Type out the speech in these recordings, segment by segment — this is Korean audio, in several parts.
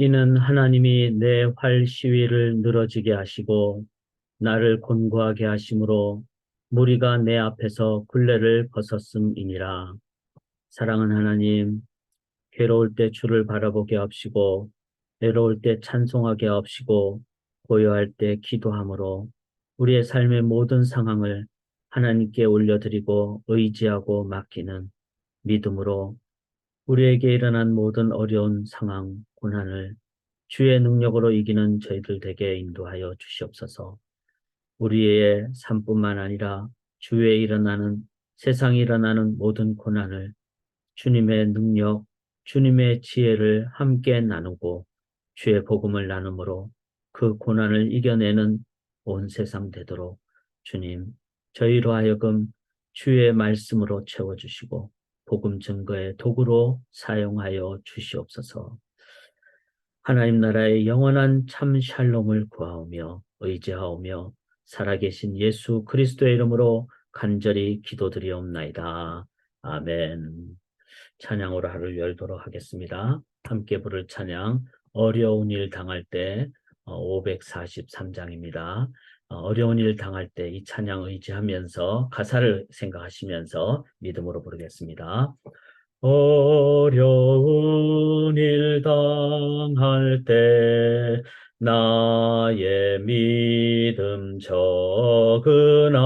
이는 하나님이 내 활 시위를 늘어지게 하시고 나를 곤고하게 하심으로 무리가 내 앞에서 굴레를 벗었음이니라. 사랑하는 하나님, 괴로울 때 주를 바라보게 하시고 외로울 때 찬송하게 하시고 고요할 때 기도함으로 우리의 삶의 모든 상황을 하나님께 올려드리고 의지하고 맡기는 믿음으로 우리에게 일어난 모든 어려운 상황, 고난을 주의 능력으로 이기는 저희들 되게 인도하여 주시옵소서. 우리의 삶뿐만 아니라 주위에 일어나는 세상에 일어나는 모든 고난을 주님의 능력, 주님의 지혜를 함께 나누고 주의 복음을 나눔으로 그 고난을 이겨내는 온 세상 되도록 주님, 저희로 하여금 주의 말씀으로 채워주시고 복음 증거의 도구로 사용하여 주시옵소서. 하나님 나라의 영원한 참 샬롬을 구하오며 의지하오며 살아계신 예수 그리스도의 이름으로 간절히 기도드리옵나이다. 아멘. 찬양으로 하루를 열도록 하겠습니다. 함께 부를 찬양 어려운 일 당할 때 543장입니다. 어려운 일 당할 때 이 찬양 의지하면서 가사를 생각하시면서 믿음으로 부르겠습니다. 어려운 일 당할 때 나의 믿음 적으나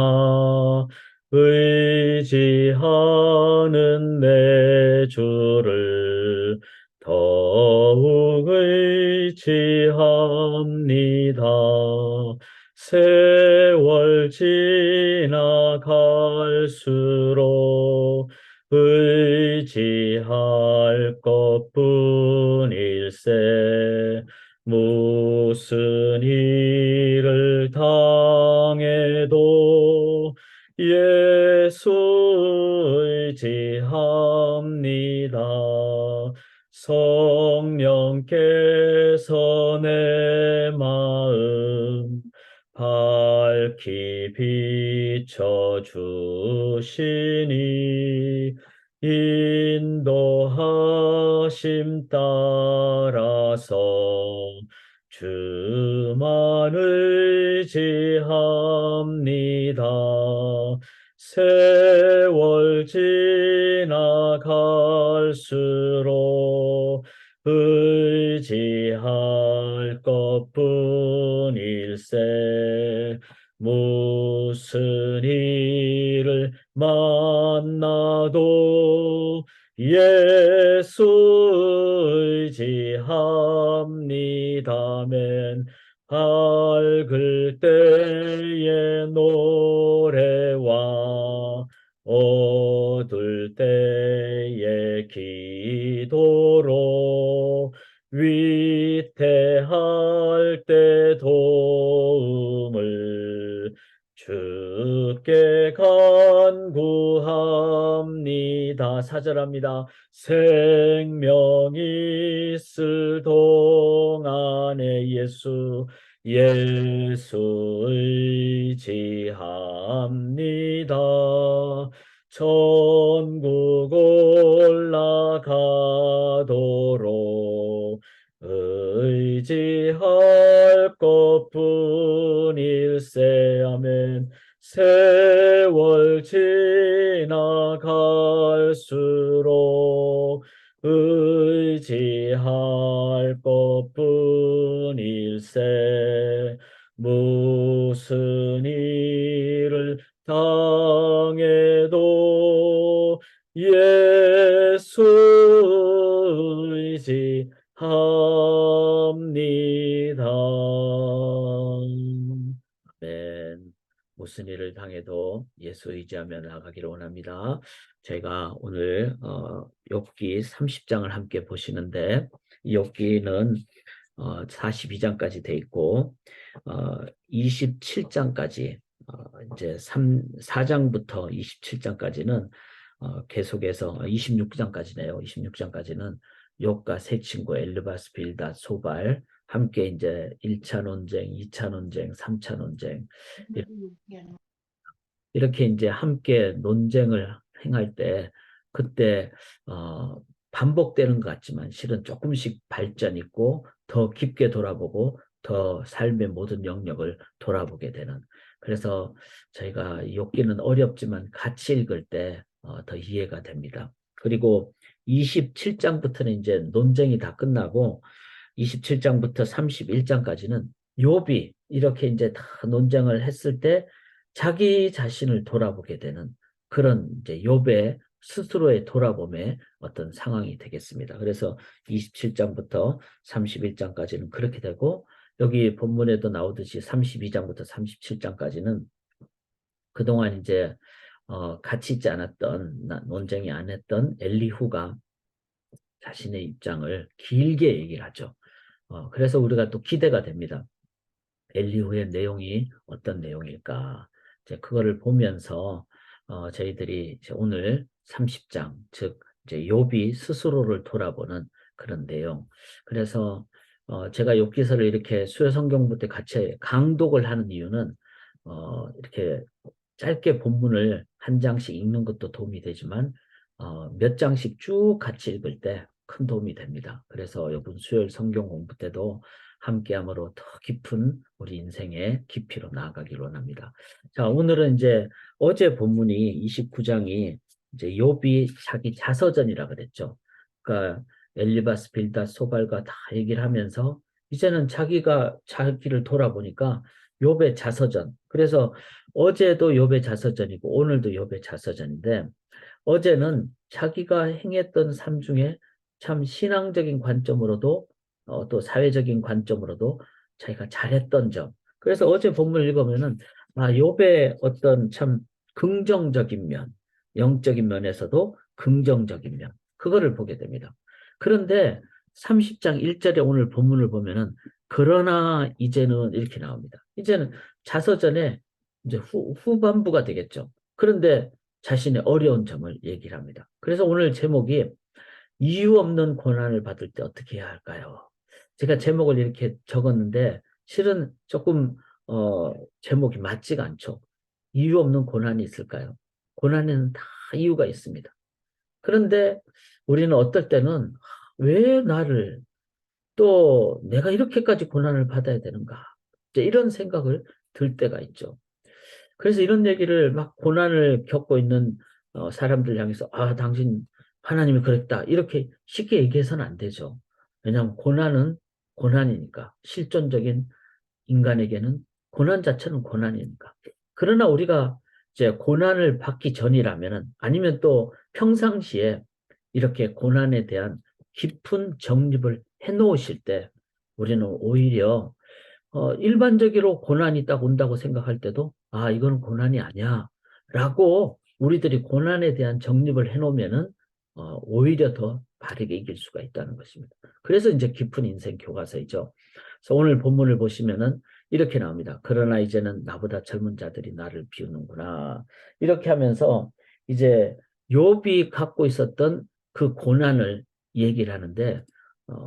의지하는 내 주를 더욱 의지합니다. 세월 지나갈수록 의지할 것뿐일세. 무슨 일을 당해도 예수 의지합니다. 성령께서 내 마음 밝히 비춰주시니 인도하심 따라서 주만 의지합니다. 세월 지나갈수록 의지할 것뿐일세. 무슨 일을 만나도 예수 의지합니다면 밝을 때의 노래와 어두울 때의 기도로 위태할 때 도움을 주께 간구합니다. 사절합니다. 생명이 있을 동안에 예수 의지합니다. 천국 올라가도록 의지할 것뿐일세. 아멘. 세월 지나갈수록 의지할 것뿐일세. 무슨 일을 당해도 예수 의지합니다. 아멘. 무슨 일을 당해도 예수 의지하며 나가기를 원합니다. 제가 오늘 욥기 30장을 함께 보시는데 이 욥기는 42장까지 돼 있고 27장까지 이제 4장부터 27장까지는 계속해서 26장까지네요. 26장까지는 욥과 세 친구 엘르바스, 빌닷, 소발 함께 이제 1차 논쟁, 2차 논쟁, 3차 논쟁 이렇게 이제 함께 논쟁을 행할 때 그때 반복되는 것 같지만 실은 조금씩 발전 있고 더 깊게 돌아보고 더 삶의 모든 영역을 돌아보게 되는. 그래서 저희가 욥기는 어렵지만 같이 읽을 때 더 이해가 됩니다. 그리고 27장부터는 이제 논쟁이 다 끝나고 27장부터 31장까지는 욥이 이렇게 이제 다 논쟁을 했을 때 자기 자신을 돌아보게 되는 그런 이제 욥의 스스로의 돌아봄의 어떤 상황이 되겠습니다. 그래서 27장부터 31장까지는 그렇게 되고 여기 본문에도 나오듯이 32장부터 37장까지는 그동안 이제 같이 있지 않았던 논쟁이 안 했던 엘리후가 자신의 입장을 길게 얘기를 하죠. 그래서 우리가 또 기대가 됩니다. 엘리후의 내용이 어떤 내용일까? 이제 그거를 보면서 저희들이 이제 오늘 30장, 즉 이제 욥이 스스로를 돌아보는 그런 내용. 그래서 제가 욥기서를 이렇게 수요 성경부터 같이 강독을 하는 이유는 이렇게 짧게 본문을 한 장씩 읽는 것도 도움이 되지만 몇 장씩 쭉 같이 읽을 때 큰 도움이 됩니다. 그래서 이번 수요일 성경 공부 때도 함께함으로 더 깊은 우리 인생의 깊이로 나아가기로 합니다. 자, 오늘은 이제 어제 본문이 29장이 이제 욥이 자기 자서전이라 그랬죠. 그러니까 엘리바스, 빌닷, 소발과 다 얘기를 하면서 이제는 자기가 자기를 돌아보니까 욥의 자서전. 그래서 어제도 욥의 자서전이고 오늘도 욥의 자서전인데 어제는 자기가 행했던 삶 중에 참 신앙적인 관점으로도 또 사회적인 관점으로도 자기가 잘했던 점. 그래서 어제 본문을 읽으면은 욥의 어떤 참 긍정적인 면, 영적인 면에서도 긍정적인 면, 그거를 보게 됩니다. 그런데 30장 1절에 오늘 본문을 보면은 그러나 이제는 이렇게 나옵니다. 이제는 자서전에 이제 후반부가 되겠죠. 그런데 자신의 어려운 점을 얘기를 합니다. 그래서 오늘 제목이 이유 없는 고난을 받을 때 어떻게 해야 할까요? 제가 제목을 이렇게 적었는데 실은 조금 제목이 맞지가 않죠. 이유 없는 고난이 있을까요? 고난에는 다 이유가 있습니다. 그런데 우리는 어떨 때는 왜 나를 또 내가 이렇게까지 고난을 받아야 되는가? 이제 이런 생각을 들 때가 있죠. 그래서 이런 얘기를 막 고난을 겪고 있는 사람들 향해서 당신 하나님이 그랬다. 이렇게 쉽게 얘기해서는 안 되죠. 왜냐하면 고난은 고난이니까. 실존적인 인간에게는 고난 자체는 고난이니까. 그러나 우리가 이제 고난을 받기 전이라면은 아니면 또 평상시에 이렇게 고난에 대한 깊은 정립을 해 놓으실 때 우리는 오히려 일반적으로 고난이 딱 온다고 생각할 때도 이거는 고난이 아니야 라고 우리들이 고난에 대한 정립을 해놓으면은 오히려 더 바르게 이길 수가 있다는 것입니다. 그래서 이제 깊은 인생 교과서이죠. 그래서 오늘 본문을 보시면은 이렇게 나옵니다. 그러나 이제는 나보다 젊은 자들이 나를 비우는구나. 이렇게 하면서 이제 욥이 갖고 있었던 그 고난을 얘기를 하는데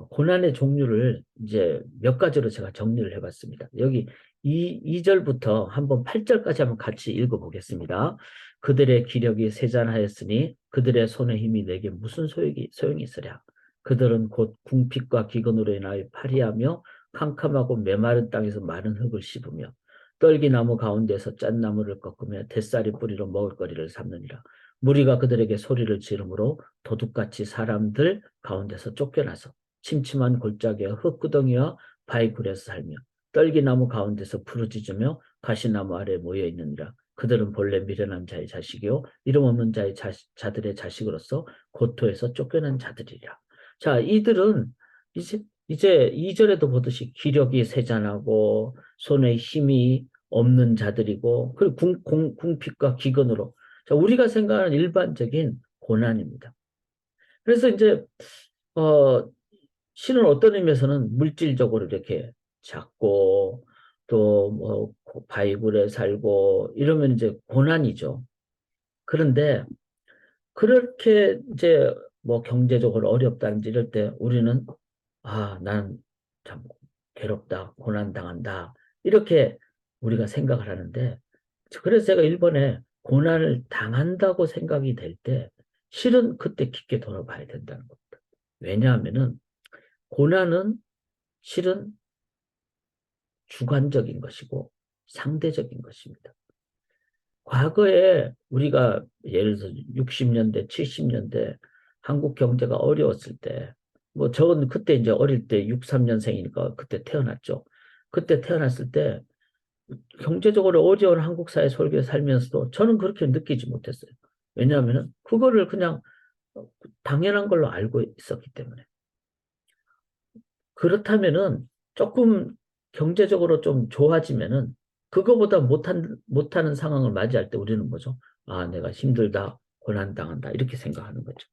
고난의 종류를 이제 몇 가지로 제가 정리를 해봤습니다. 여기 2절부터 한번 8절까지 한번 같이 읽어보겠습니다. 그들의 기력이 세잔하였으니 그들의 손의 힘이 내게 무슨 소용이 있으랴. 그들은 곧 궁핍과 기근으로 인하여 파리하며 캄캄하고 메마른 땅에서 마른 흙을 씹으며 떨기나무 가운데서 짠나무를 꺾으며 뱃살이 뿌리로 먹을거리를 삼느니라. 무리가 그들에게 소리를 지르므로 도둑같이 사람들 가운데서 쫓겨나서 침침한 골짜기와 흙구덩이와 바위굴에서 살며 떨기나무 가운데서 부르짖으며 가시나무 아래에 모여 있느니라. 그들은 본래 미련한 자의 자식이요 이름 없는 자들의 자식으로서 고토에서 쫓겨난 자들이라. 자, 이들은 이제 2절에도 보듯이 기력이 세잔하고 손에 힘이 없는 자들이고 그리고 궁핍과 기근으로 자, 우리가 생각하는 일반적인 고난입니다. 그래서 이제 어, 실은 어떤 의미에서는 물질적으로 이렇게 작고 또 뭐 바위굴에 살고 이러면 이제 고난이죠. 그런데 그렇게 이제 뭐 경제적으로 어렵다든지 이럴 때 우리는 난 참 괴롭다, 고난당한다 이렇게 우리가 생각을 하는데 그래서 제가 일본에 고난을 당한다고 생각이 될 때 실은 그때 깊게 돌아봐야 된다는 겁니다. 왜냐하면은 고난은 실은 주관적인 것이고 상대적인 것입니다. 과거에 우리가 예를 들어서 60년대, 70년대 한국 경제가 어려웠을 때, 뭐 저는 그때 이제 어릴 때 63년생이니까 그때 태어났죠. 그때 태어났을 때 경제적으로 어려운 한국 사회 속에 살면서도 저는 그렇게 느끼지 못했어요. 왜냐하면 그거를 그냥 당연한 걸로 알고 있었기 때문에. 그렇다면은 조금 경제적으로 좀 좋아지면은 그거보다 못하는 상황을 맞이할 때 우리는 뭐죠? 아, 내가 힘들다, 고난당한다, 이렇게 생각하는 거죠.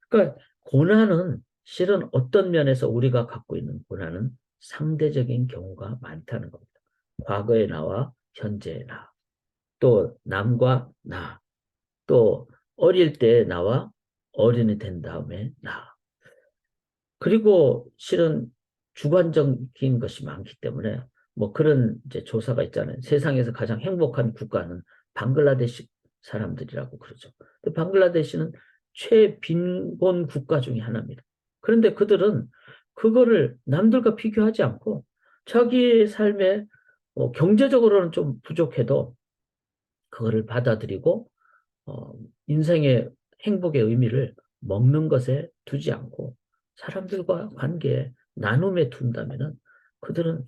그러니까 고난은 실은 어떤 면에서 우리가 갖고 있는 고난은 상대적인 경우가 많다는 겁니다. 과거의 나와 현재의 나, 또 남과 나, 또 어릴 때 나와 어른이 된 다음에 나. 그리고 실은 주관적인 것이 많기 때문에 뭐 그런 이제 조사가 있잖아요. 세상에서 가장 행복한 국가는 방글라데시 사람들이라고 그러죠. 근데 방글라데시는 최빈곤 국가 중에 하나입니다. 그런데 그들은 그거를 남들과 비교하지 않고 자기의 삶에 경제적으로는 좀 부족해도 그거를 받아들이고 어, 인생의 행복의 의미를 먹는 것에 두지 않고 사람들과 관계에 나눔에 둔다면은 그들은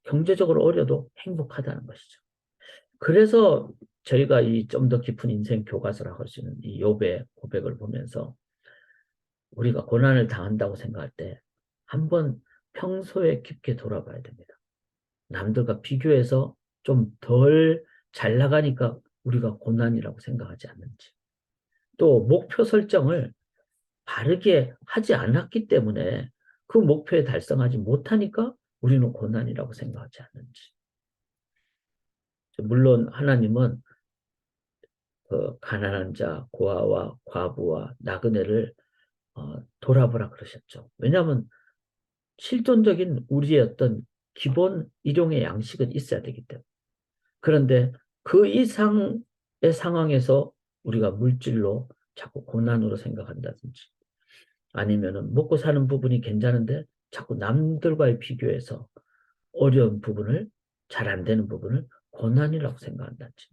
경제적으로 어려도 행복하다는 것이죠. 그래서 저희가 이 좀 더 깊은 인생 교과서라고 할 수 있는 이 욥의 고백을 보면서 우리가 고난을 당한다고 생각할 때 한번 평소에 깊게 돌아봐야 됩니다. 남들과 비교해서 좀 덜 잘 나가니까 우리가 고난이라고 생각하지 않는지. 또 목표 설정을 바르게 하지 않았기 때문에 그 목표에 달성하지 못하니까 우리는 고난이라고 생각하지 않는지. 물론 하나님은 그 가난한 자, 고아와 과부와 나그네를 돌아보라 그러셨죠. 왜냐하면 실존적인 우리의 어떤 기본 일용의 양식은 있어야 되기 때문에. 그런데 그 이상의 상황에서 우리가 물질로 자꾸 고난으로 생각한다든지 아니면은 먹고 사는 부분이 괜찮은데 자꾸 남들과의 비교해서 어려운 부분을 잘 안 되는 부분을 고난이라고 생각한다든지.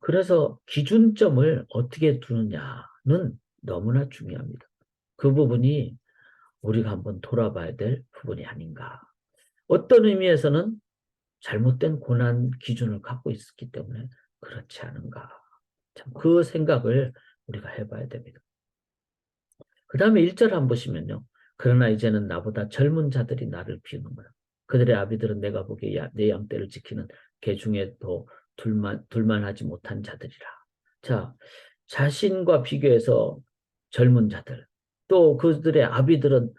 그래서 기준점을 어떻게 두느냐는 너무나 중요합니다. 그 부분이 우리가 한번 돌아봐야 될 부분이 아닌가. 어떤 의미에서는 잘못된 고난 기준을 갖고 있었기 때문에 그렇지 않은가. 참 그 생각을 우리가 해봐야 됩니다. 그 다음에 1절 한번 보시면요. 그러나 이제는 나보다 젊은 자들이 나를 비우는구나. 그들의 아비들은 내가 보기에 내 양떼를 지키는 개 중에 더 둘만하지 못한 자들이라. 자, 자신과 비교해서 젊은 자들, 또 그들의 아비들은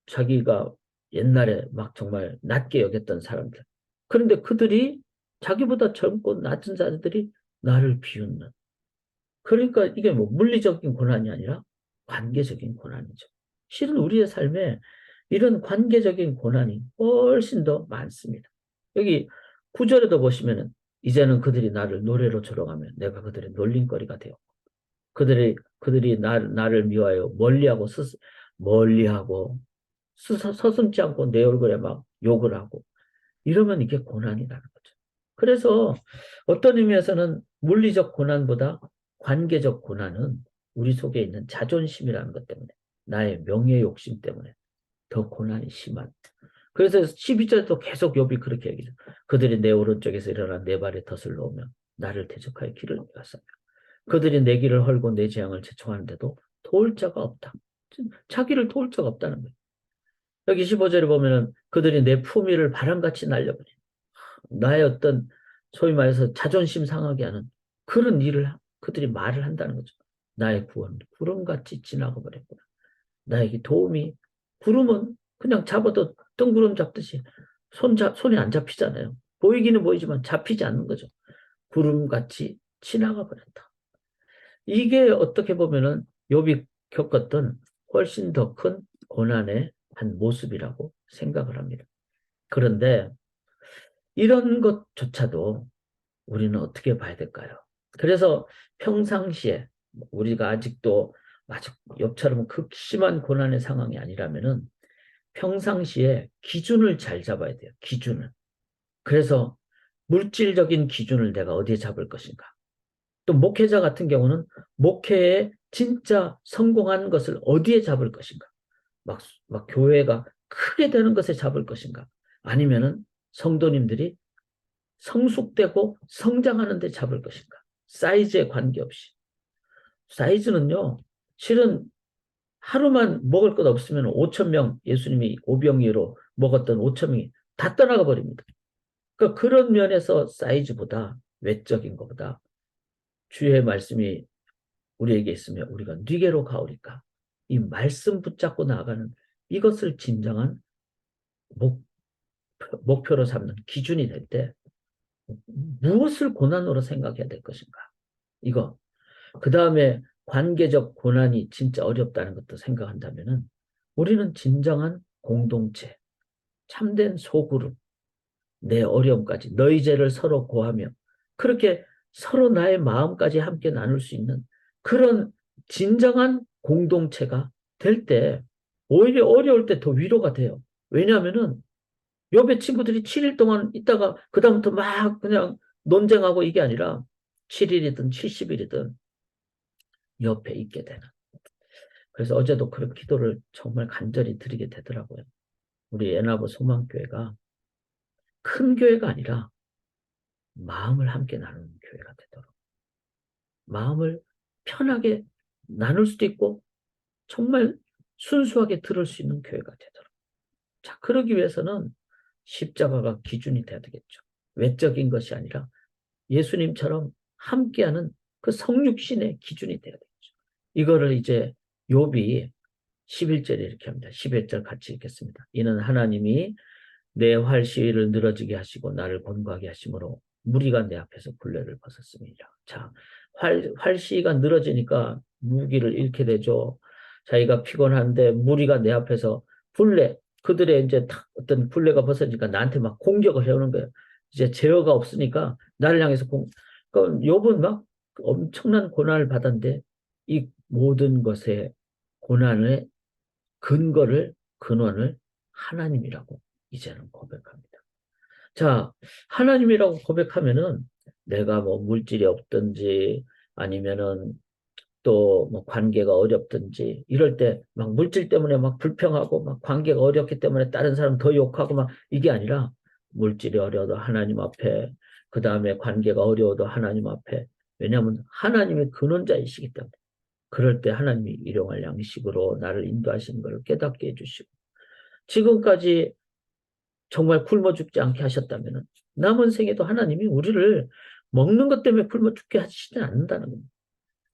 자기가 옛날에 막 정말 낮게 여겼던 사람들. 그런데 그들이 자기보다 젊고 낮은 자들이 나를 비웃는. 그러니까 이게 뭐 물리적인 고난이 아니라 관계적인 고난이죠. 실은 우리의 삶에 이런 관계적인 고난이 훨씬 더 많습니다. 여기 9절에도 보시면은 이제는 그들이 나를 노래로 조롱하면 내가 그들의 놀림거리가 되었고 그들이 나를 미워하여 멀리하고 서슴지 않고 내 얼굴에 막 욕을 하고 이러면 이게 고난이라는 거죠. 그래서 어떤 의미에서는 물리적 고난보다 관계적 고난은 우리 속에 있는 자존심이라는 것 때문에 나의 명예 욕심 때문에 더 고난이 심한. 그래서 12절도 계속 욥이 그렇게 얘기해요. 그들이 내 오른쪽에서 일어나 내 발에 덫을 놓으면 나를 대적하여 길을 내었으며 그들이 내 길을 헐고 내 재앙을 제청하는데도 도울 자가 없다. 자기를 도울 자가 없다는 거예요. 여기 15절에 보면은 그들이 내 품위를 바람같이 날려버려. 나의 어떤 소위 말해서 자존심 상하게 하는 그런 일을 그들이 말을 한다는 거죠. 나의 구원 구름같이 지나가 버렸구나. 나에게 도움이 구름은 그냥 잡아도 뜬구름 잡듯이 손이 안 잡히잖아요. 보이기는 보이지만 잡히지 않는 거죠. 구름같이 지나가 버렸다. 이게 어떻게 보면은 욥이 겪었던 훨씬 더 큰 고난의 한 모습이라고 생각을 합니다. 그런데 이런 것조차도 우리는 어떻게 봐야 될까요? 그래서 평상시에 우리가 아직도 아주 욥처럼 극심한 고난의 상황이 아니라면은 평상시에 기준을 잘 잡아야 돼요. 기준을. 그래서 물질적인 기준을 내가 어디에 잡을 것인가. 또 목회자 같은 경우는 목회에 진짜 성공한 것을 어디에 잡을 것인가. 막 교회가 크게 되는 것에 잡을 것인가. 아니면은 성도님들이 성숙되고 성장하는 데 잡을 것인가. 사이즈에 관계없이. 사이즈는요, 실은 하루만 먹을 것 없으면 5천 명, 예수님이 오병이어로 먹었던 5천 명이 다 떠나가 버립니다. 그러니까 그런 면에서 사이즈보다 외적인 것보다 주의 말씀이 우리에게 있으면 우리가 뉘게로 가오리까. 이 말씀 붙잡고 나아가는 이것을 진정한 목표로 삼는 기준이 될 때 무엇을 고난으로 생각해야 될 것인가. 이거. 그 다음에 관계적 고난이 진짜 어렵다는 것도 생각한다면은 우리는 진정한 공동체, 참된 소그룹, 내 어려움까지 너희 죄를 서로 고하며 그렇게 서로 나의 마음까지 함께 나눌 수 있는 그런 진정한 공동체가 될 때 오히려 어려울 때 더 위로가 돼요. 왜냐하면은 옆에 친구들이 7일 동안 있다가 그다음부터 막 그냥 논쟁하고 이게 아니라 7일이든 70일이든 옆에 있게 되는. 그래서 어제도 그런 기도를 정말 간절히 드리게 되더라고요. 우리 애나부 소망교회가 큰 교회가 아니라 마음을 함께 나누는 교회가 되도록. 마음을 편하게 나눌 수도 있고 정말 순수하게 들을 수 있는 교회가 되도록. 자, 그러기 위해서는 십자가가 기준이 돼야 되겠죠. 외적인 것이 아니라 예수님처럼 함께하는 그 성육신의 기준이 돼야 되겠죠. 이거를 이제 욥이 11절에 이렇게 합니다. 11절 같이 읽겠습니다. 이는 하나님이 내 활시위를 늘어지게 하시고 나를 권고하게 하심으로 무리가 내 앞에서 굴레를 벗었습니다. 자, 활시위가 늘어지니까 무기를 잃게 되죠. 자기가 피곤한데 무리가 내 앞에서 굴레, 그들의 이제 어떤 굴레가 벗어지니까 나한테 막 공격을 해오는 거예요. 이제 제어가 없으니까 나를 향해서 그러니까 욥은 막 엄청난 고난을 받았는데 이 모든 것의 고난의 근원을 하나님이라고 이제는 고백합니다. 자, 하나님이라고 고백하면은 내가 뭐 물질이 없든지 아니면은 또 뭐 관계가 어렵든지 이럴 때 막 물질 때문에 막 불평하고 막 관계가 어렵기 때문에 다른 사람 더 욕하고 막 이게 아니라 물질이 어려워도 하나님 앞에 그 다음에 관계가 어려워도 하나님 앞에 왜냐하면 하나님의 근원자이시기 때문에 그럴 때 하나님이 일용할 양식으로 나를 인도하시는 것을 깨닫게 해주시고 지금까지 정말 굶어 죽지 않게 하셨다면 남은 생에도 하나님이 우리를 먹는 것 때문에 굶어 죽게 하시지 않는다는 겁니다.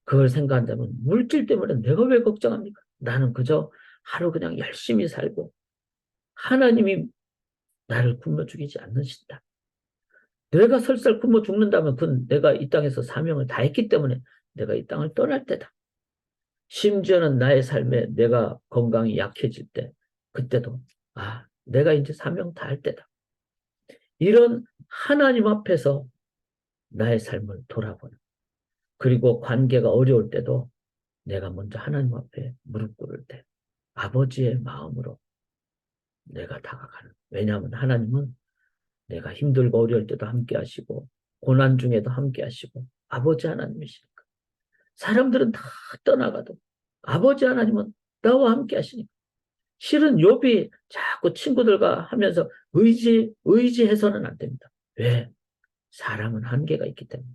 그걸 생각한다면 물질 때문에 내가 왜 걱정합니까? 나는 그저 하루 그냥 열심히 살고 하나님이 나를 굶어 죽이지 않으신다. 내가 설사 굶어 죽는다면 그건 내가 이 땅에서 사명을 다했기 때문에 내가 이 땅을 떠날 때다. 심지어는 나의 삶에 내가 건강이 약해질 때 그때도 내가 이제 사명 다할 때다. 이런 하나님 앞에서 나의 삶을 돌아보는 그리고 관계가 어려울 때도 내가 먼저 하나님 앞에 무릎 꿇을 때 아버지의 마음으로 내가 다가가는 왜냐하면 하나님은 내가 힘들고 어려울 때도 함께 하시고 고난 중에도 함께 하시고 아버지 하나님이시니까 사람들은 다 떠나가도 아버지 하나님은 나와 함께 하시니까 실은 욥이 자꾸 친구들과 하면서 의지해서는 안 됩니다. 왜? 사람은 한계가 있기 때문에.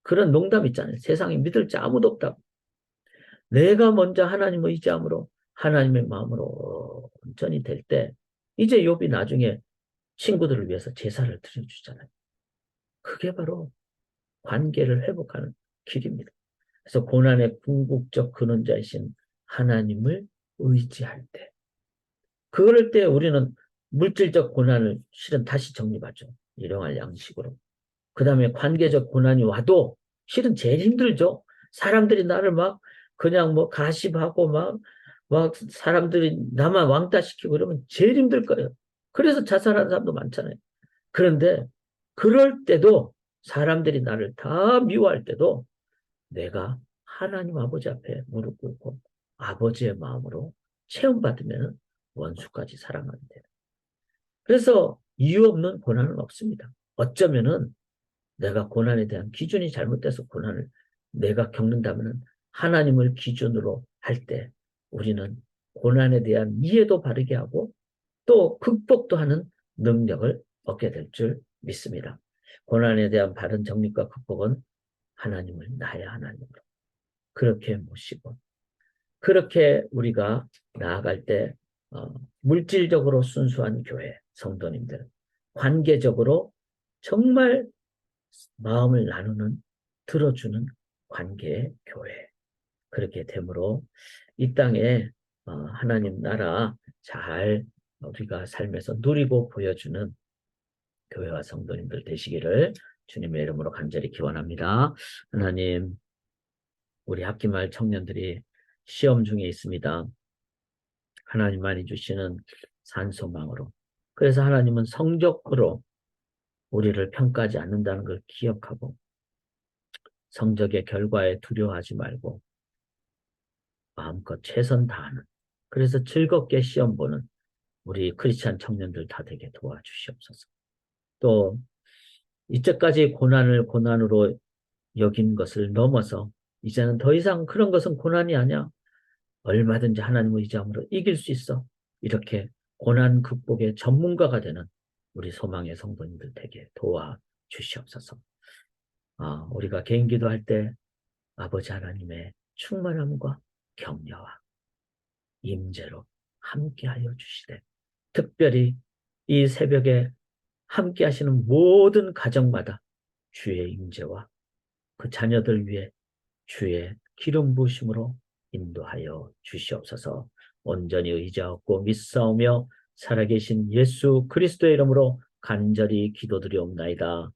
그런 농담 있잖아요. 세상에 믿을 자 아무도 없다고. 내가 먼저 하나님 의지함으로 하나님의 마음으로 온전히 될 때 이제 욥이 나중에 친구들을 위해서 제사를 드려주잖아요. 그게 바로 관계를 회복하는 길입니다. 그래서 고난의 궁극적 근원자이신 하나님을 의지할 때 그럴 때 우리는 물질적 고난을 실은 다시 정립하죠. 일용할 양식으로. 그 다음에 관계적 고난이 와도 실은 제일 힘들죠. 사람들이 나를 막 그냥 뭐 가십하고 막 사람들이 나만 왕따시키고 이러면 제일 힘들 거예요. 그래서 자살하는 사람도 많잖아요. 그런데 그럴 때도 사람들이 나를 다 미워할 때도 내가 하나님 아버지 앞에 무릎 꿇고 아버지의 마음으로 체험받으면 원수까지 사랑하게 돼요. 그래서 이유 없는 고난은 없습니다. 어쩌면은 내가 고난에 대한 기준이 잘못돼서 고난을 내가 겪는다면 하나님을 기준으로 할 때 우리는 고난에 대한 이해도 바르게 하고 또 극복도 하는 능력을 얻게 될 줄 믿습니다. 고난에 대한 바른 정립과 극복은 하나님을 나의 하나님으로 그렇게 모시고 그렇게 우리가 나아갈 때 물질적으로 순수한 교회 성도님들, 관계적으로 정말 마음을 나누는 들어주는 관계의 교회 그렇게 되므로 이 땅에 하나님 나라 잘 우리가 삶에서 누리고 보여주는 교회와 성도님들 되시기를 주님의 이름으로 간절히 기원합니다. 하나님 우리 학기말 청년들이 시험 중에 있습니다. 하나님만이 주시는 산소망으로 그래서 하나님은 성적으로 우리를 평가하지 않는다는 걸 기억하고 성적의 결과에 두려워하지 말고 마음껏 최선 다하는 그래서 즐겁게 시험 보는 우리 크리스찬 청년들 다 되게 도와주시옵소서. 또 이때까지 고난을 고난으로 여긴 것을 넘어서 이제는 더 이상 그런 것은 고난이 아니야. 얼마든지 하나님의 이름으로 이길 수 있어. 이렇게 고난 극복의 전문가가 되는 우리 소망의 성도님들 되게 도와주시옵소서. 우리가 개인 기도할 때 아버지 하나님의 충만함과 격려와 임재로 함께하여 주시되 특별히 이 새벽에 함께 하시는 모든 가정마다 주의 임재와 그 자녀들 위해 주의 기름 부으심으로 인도하여 주시옵소서. 온전히 의지하고 믿사오며 살아계신 예수 그리스도의 이름으로 간절히 기도드리옵나이다.